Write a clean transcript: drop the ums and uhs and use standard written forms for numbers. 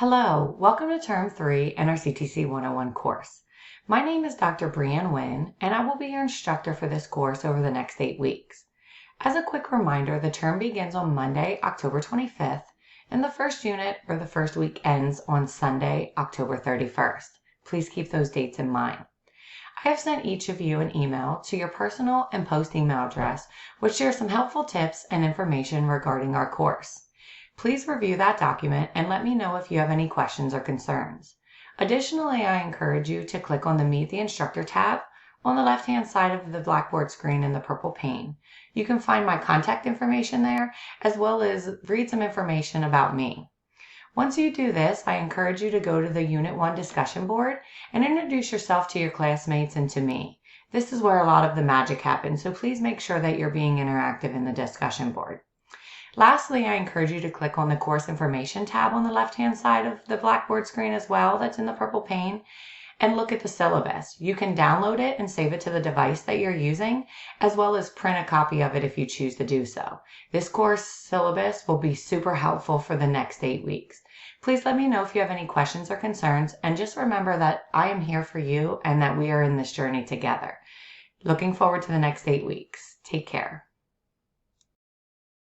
Hello, welcome to Term 3 and our CTC101 course. My name is Dr. Brianne Wynn, and I will be your instructor for this course over the next 8 weeks. As a quick reminder, the term begins on Monday, October 25th, and the first unit or the first week ends on Sunday, October 31st. Please keep those dates in mind. I have sent each of you an email to your personal and post email address, which shares some helpful tips and information regarding our course. Please review that document and let me know if you have any questions or concerns. Additionally, I encourage you to click on the Meet the Instructor tab on the left-hand side of the Blackboard screen in the purple pane. You can find my contact information there, as well as read some information about me. Once you do this, I encourage you to go to the Unit 1 discussion board and introduce yourself to your classmates and to me. This is where a lot of the magic happens, so please make sure that you're being interactive in the discussion board. Lastly, I encourage you to click on the Course Information tab on the left-hand side of the Blackboard screen as well, that's in the purple pane, and look at the syllabus. You can download it and save it to the device that you're using, as well as print a copy of it if you choose to do so. This course syllabus will be super helpful for the next 8 weeks. Please let me know if you have any questions or concerns, and just remember that I am here for you and that we are in this journey together. Looking forward to the next 8 weeks. Take care.